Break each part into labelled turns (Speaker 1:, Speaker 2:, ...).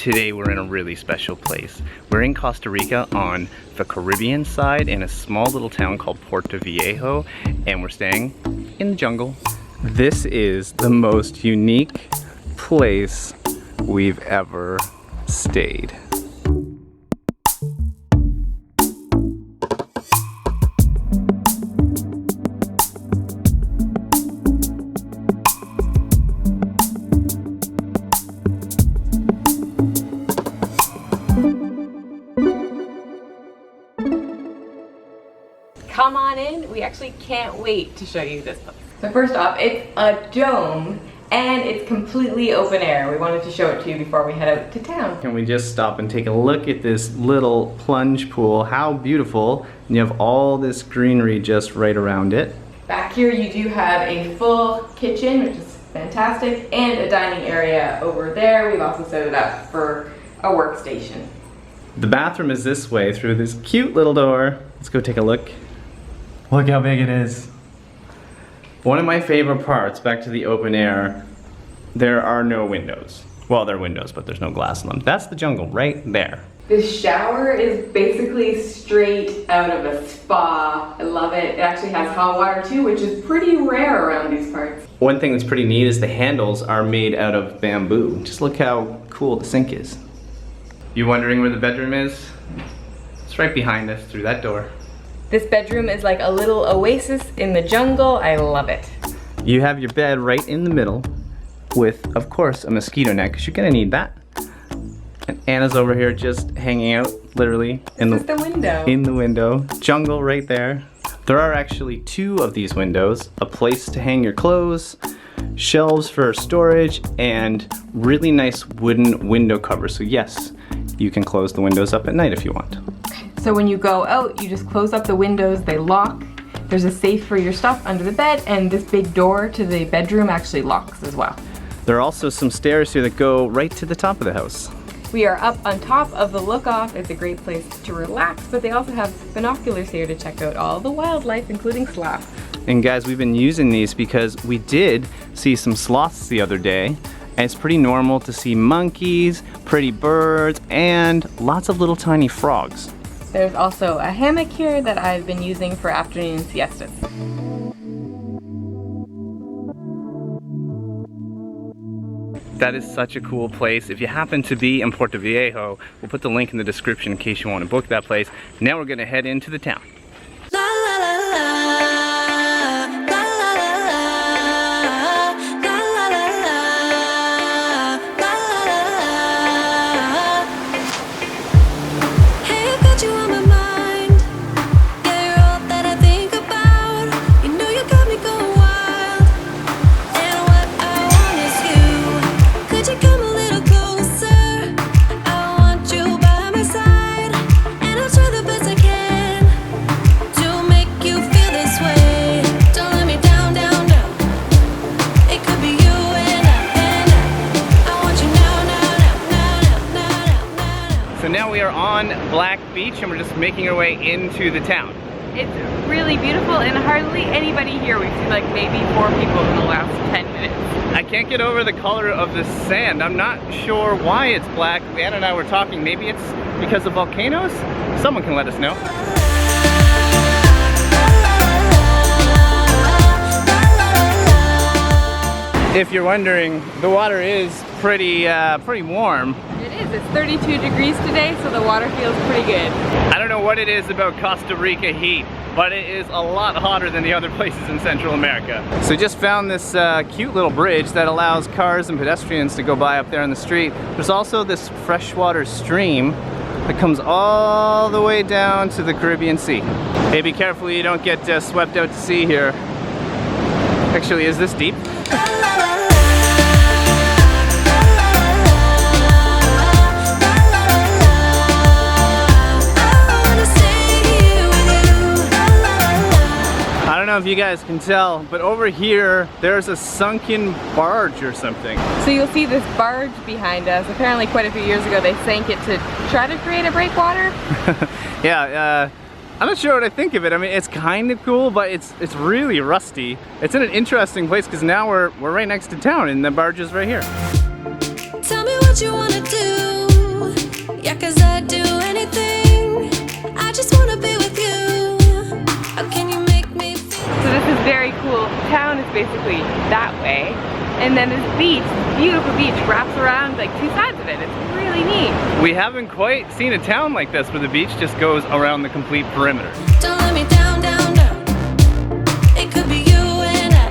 Speaker 1: Today we're in a really special place. We're in Costa Rica on the Caribbean side in a small little town called Puerto Viejo, and we're staying in the jungle. This is the most unique place we've ever stayed.
Speaker 2: Come on in, we actually can't wait to show you this place. So first off, it's a dome and it's completely open air. We wanted to show it to you before we head out to town.
Speaker 1: Can we just stop and take a look at this little plunge pool? How beautiful. And you have all this greenery just right around it.
Speaker 2: Back here you do have a full kitchen, which is fantastic, and a dining area over there. We've also set it up for a workstation.
Speaker 1: The bathroom is this way through this cute little door. Let's go take a look. Look how big it is. One of my favorite parts, back to the open air, there are no windows. Well, there are windows, but there's no glass in them. That's the jungle right there.
Speaker 2: This shower is basically straight out of a spa. I love it. It actually has hot water too, which is pretty rare around these parts.
Speaker 1: One thing that's pretty neat is the handles are made out of bamboo. Just look how cool the sink is. You wondering where the bedroom is? It's right behind us through that door.
Speaker 2: This bedroom is like a little oasis in the jungle. I love it.
Speaker 1: You have your bed right in the middle with, of course, a mosquito net, because you're gonna need that. And Anna's over here just hanging out, literally, in the
Speaker 2: window.
Speaker 1: In the window. Jungle right there. There are actually two of these windows, a place to hang your clothes, shelves for storage, and really nice wooden window covers. So yes, you can close the windows up at night if you want.
Speaker 2: So when you go out, you just close up the windows, they lock. There's a safe for your stuff under the bed, and this big door to the bedroom actually locks as well.
Speaker 1: There are also some stairs here that go right to the top of the house.
Speaker 2: We are up on top of the look-off. It's a great place to relax, but they also have binoculars here to check out all the wildlife, including sloths.
Speaker 1: And guys, we've been using these because we did see some sloths the other day, and it's pretty normal to see monkeys, pretty birds, and lots of little tiny frogs.
Speaker 2: There's also a hammock here that I've been using for afternoon siestas.
Speaker 1: That is such a cool place. If you happen to be in Puerto Viejo, we'll put the link in the description in case you want to book that place. Now we're gonna head into the town. Black Beach, and we're just making our way into the town.
Speaker 2: It's really beautiful and hardly anybody here. We've seen like maybe 4 people in the last 10 minutes.
Speaker 1: I can't get over the color of the sand. I'm not sure why it's black. Anna and I were talking, maybe it's because of volcanoes? Someone can let us know. If you're wondering, the water is pretty warm.
Speaker 2: It is. It's 32 degrees today, so the water feels pretty good.
Speaker 1: I don't know what it is about Costa Rica heat, but it is a lot hotter than the other places in Central America. So we just found this cute little bridge that allows cars and pedestrians to go by up there on the street. There's also this freshwater stream that comes all the way down to the Caribbean Sea. Hey, be careful you don't get swept out to sea here. Actually, is this deep? I don't know if you guys can tell, but over here there's a sunken barge or something.
Speaker 2: So you'll see this barge behind us. Apparently quite a few years ago they sank it to try to create a breakwater.
Speaker 1: Yeah, I'm not sure what I think of it. I mean, it's kind of cool, but it's really rusty. It's in an interesting place because now we're right next to town and the barge is right here.
Speaker 3: Tell me what you wanna do.
Speaker 2: town is basically that way. And then this beach, this beautiful beach, wraps around like two sides of it. It's really neat.
Speaker 1: We haven't quite seen a town like this where the beach just goes around the complete perimeter.
Speaker 3: Don't let me down, down, down. It could be you and I.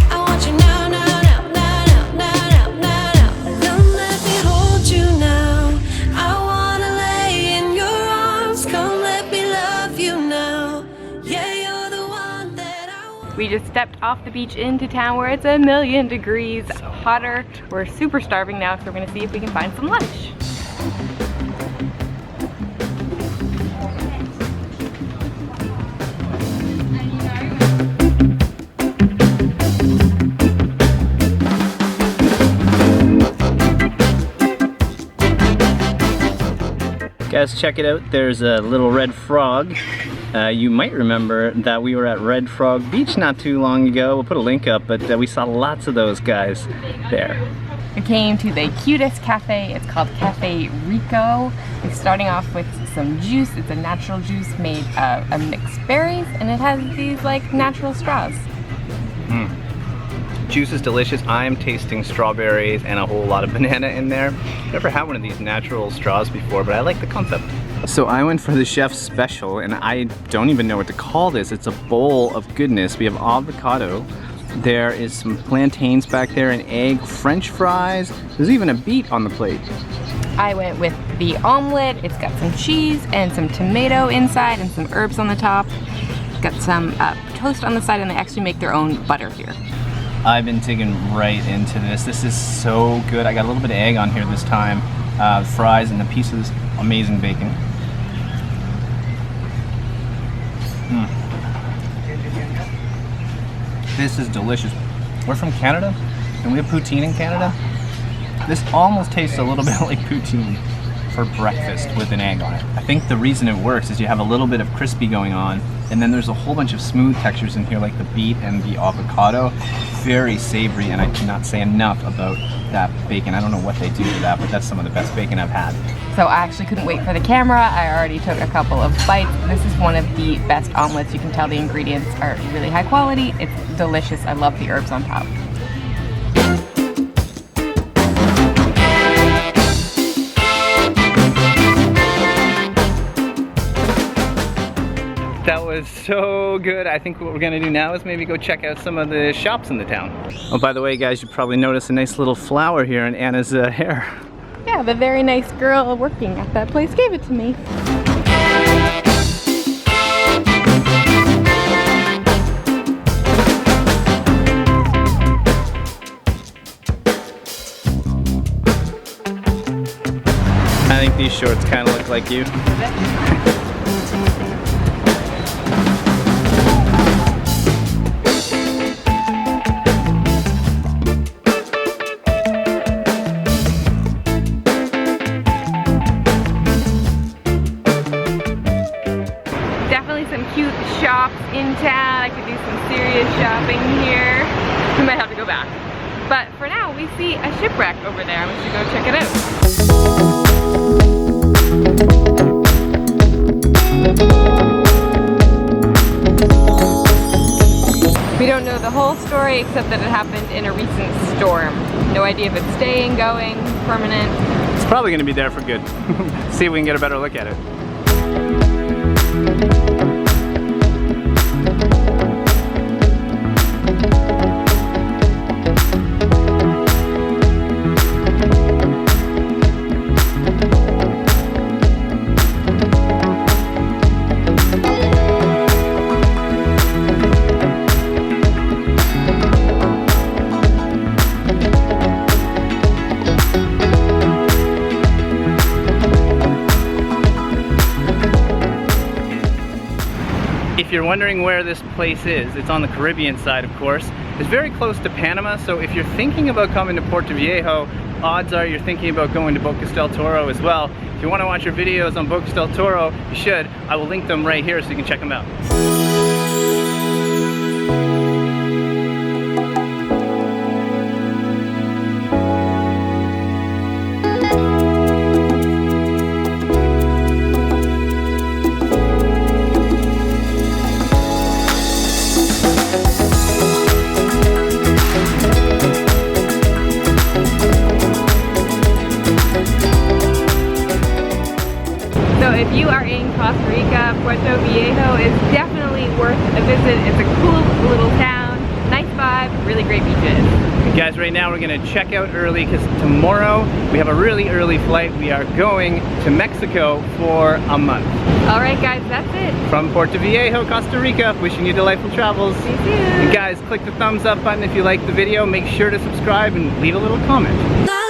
Speaker 3: I want you now, now, now, now, now, now, now. Come let me hold you now. I wanna lay in your arms. Come let me love you now. Yeah, you're the one that I want.
Speaker 2: We just stepped off the beach into town where it's 1,000,000 degrees hotter. We're super starving now, so we're gonna see if we can find some lunch.
Speaker 1: Guys, check it out. There's a little red frog. You might remember that we were at Red Frog Beach not too long ago. We'll put a link up, but we saw lots of those guys there.
Speaker 2: We came to the cutest cafe. It's called Cafe Rico. We're starting off with some juice. It's a natural juice made of mixed berries, and it has these like natural straws.
Speaker 1: Juice is delicious. I'm tasting strawberries and a whole lot of banana in there. Never had one of these natural straws before, but I like the concept. So I went for the chef's special, and I don't even know what to call this. It's a bowl of goodness. We have avocado. There is some plantains back there, an egg, French fries. There's even a beet on the plate.
Speaker 2: I went with the omelet. It's got some cheese and some tomato inside and some herbs on the top. Got some toast on the side, and they actually make their own butter here.
Speaker 1: I've been digging right into this. This is so good. I got a little bit of egg on here this time. Fries and a piece of this amazing bacon. This is delicious. We're from Canada, and we have poutine in Canada. This almost tastes a little bit like poutine for breakfast with an egg on it. I think the reason it works is you have a little bit of crispy going on, and then there's a whole bunch of smooth textures in here like the beet and the avocado. Very savory, and I cannot say enough about that bacon. I don't know what they do to that, but that's some of the best bacon I've had.
Speaker 2: So I actually couldn't wait for the camera. I already took a couple of bites. This is one of the best omelets. You can tell the ingredients are really high quality. It's delicious. I love the herbs on top.
Speaker 1: That was so good. I think what we're gonna do now is maybe go check out some of the shops in the town. Oh, by the way, guys, you probably noticed a nice little flower here in Anna's hair.
Speaker 2: Yeah, the very nice girl working at that place gave it to me.
Speaker 1: I think these shorts kind of look like you.
Speaker 2: Cute shops in town. I could do some serious shopping here. We might have to go back. But for now, we see a shipwreck over there. We should go check it out. We don't know the whole story except that it happened in a recent storm. No idea if it's staying, going, permanent.
Speaker 1: It's probably going to be there for good. See if we can get a better look at it. If you're wondering where this place is, it's on the Caribbean side, of course. It's very close to Panama, so if you're thinking about coming to Puerto Viejo, odds are you're thinking about going to Bocas del Toro as well. If you want to watch our videos on Bocas del Toro, you should. I will link them right here so you can check them out.
Speaker 2: if you are in Costa Rica, Puerto Viejo is definitely worth a visit. It's a cool little town, nice vibe, really great beaches.
Speaker 1: Guys, right now we're gonna check out early because tomorrow we have a really early flight. We are going to Mexico for a month.
Speaker 2: All right, guys, that's it.
Speaker 1: From Puerto Viejo, Costa Rica, wishing you delightful travels.
Speaker 2: See you soon.
Speaker 1: And guys, click the thumbs up button if you liked the video. Make sure to subscribe and leave a little comment.
Speaker 3: La